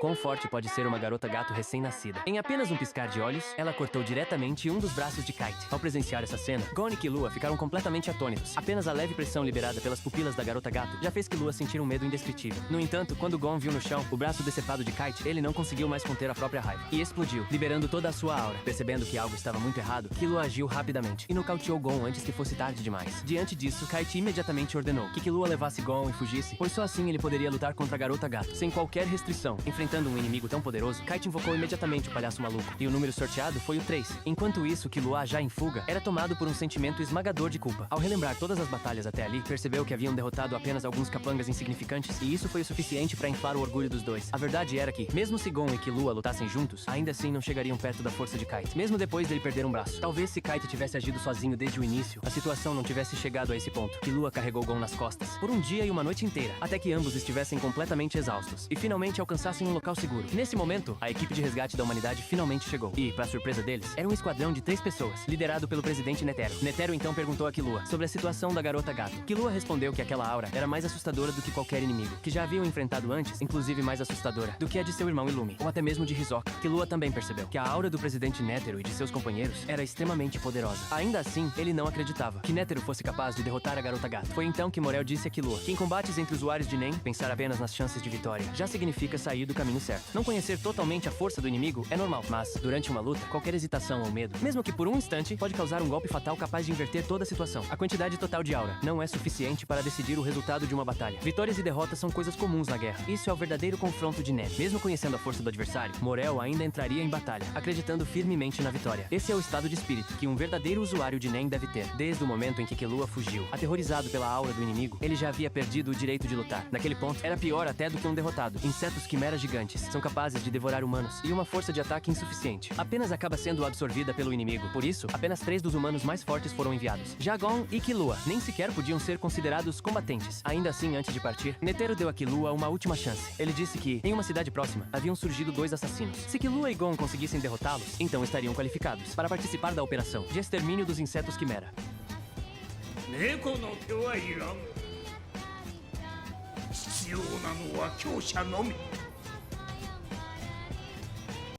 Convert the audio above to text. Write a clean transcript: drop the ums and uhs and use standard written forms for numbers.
quão forte pode ser uma garota gato recém-nascida. Em apenas um piscar de olhos, ela cortou diretamente um dos braços de Kite. Ao presenciar essa cena, Gon e Killua ficaram completamente atônitos. Apenas a leve pressão liberada pelas pupilas da garota gato já fez Killua sentir um medo indescritível. No entanto, quando Gon viu no chão o braço decepado de Kite, ele não conseguiu mais conter a própria raiva e explodiu, liberando toda a sua aura. Percebendo que algo estava muito errado, Killua agiu rapidamente e nocauteou Gon antes que fosse tarde demais. Diante disso, Kite imediatamente ordenou que Killua levasse Gon e fugisse, pois só assim ele poderia lutar contra a garota gato, sem qualquer restrição. Enfrentando um inimigo tão poderoso, Kite invocou imediatamente o palhaço maluco, e o número sorteado foi o 3. Enquanto isso, Killua, já em fuga, era tomado por um sentimento esmagador de culpa. Ao relembrar todas as batalhas até ali, percebeu que haviam derrotado apenas alguns capangas insignificantes, e isso foi o suficiente para inflar o orgulho dos dois. A verdade era que, mesmo se Gon e Killua lutassem juntos, ainda assim não chegariam perto da força de Kite, mesmo depois dele perder um braço. Talvez se Kite tivesse agido sozinho desde o início, a situação não tivesse chegado a esse ponto. Killua carregou Gon nas costas, por um dia e uma noite inteira, até que ambos estivessem completamente exaustos, e finalmente alcançassem um local seguro. Nesse momento, a equipe de resgate da humanidade finalmente chegou, e, para surpresa deles, era um esquadrão de 3 pessoas, liderado pelo presidente Netero. Netero então perguntou a Killua sobre a situação da garota gato. Killua respondeu que aquela aura era mais assustadora do que qualquer inimigo, que já haviam enfrentado antes, inclusive mais assustadora do que a de seu irmão Illumi, ou até mesmo de Hisoka. Killua também percebeu que a aura do presidente Netero e de seus companheiros era extremamente poderosa. Ainda assim, ele não acreditava que Netero fosse capaz de derrotar a garota gato. Foi então que Morel disse a Killua que em combates entre usuários de Nen, pensar apenas nas chances de vitória já significa sair do caminho certo. Não conhecer totalmente a força do inimigo é normal, mas, durante uma luta, qualquer hesitação ou medo, mesmo que por um instante, pode causar um golpe fatal capaz de inverter toda a situação. A quantidade total de aura não é suficiente para decidir o resultado de uma batalha. Vitórias e derrotas são coisas comuns na guerra. Isso é o verdadeiro confronto de Nen. Mesmo conhecendo a força do adversário, Morel ainda entraria em batalha, acreditando firmemente na vitória. Esse é o estado de espírito que um verdadeiro usuário de Nen deve ter. Desde o momento em que Killua fugiu, aterrorizado pela aura do inimigo, ele já havia perdido o direito de lutar. Naquele ponto, era pior até do que um derrotado. Insetos quimeras gigantes são capazes de devorar humanos, e uma força de ataque insuficiente apenas acaba sendo absorvida pelo inimigo. Por isso, apenas 3 dos humanos mais fortes foram enviados. Já Gon e Killua nem sequer podiam ser considerados combatentes. Ainda assim, antes de partir, Netero deu a Killua uma última chance. Ele disse que, em uma cidade próxima, haviam surgido 2 assassinos. Se Killua e Gon conseguissem derrotá-los, então estariam qualificados para participar da operação de extermínio dos insetos quimera. 猫の手はいらん。必要なのは強者のみ。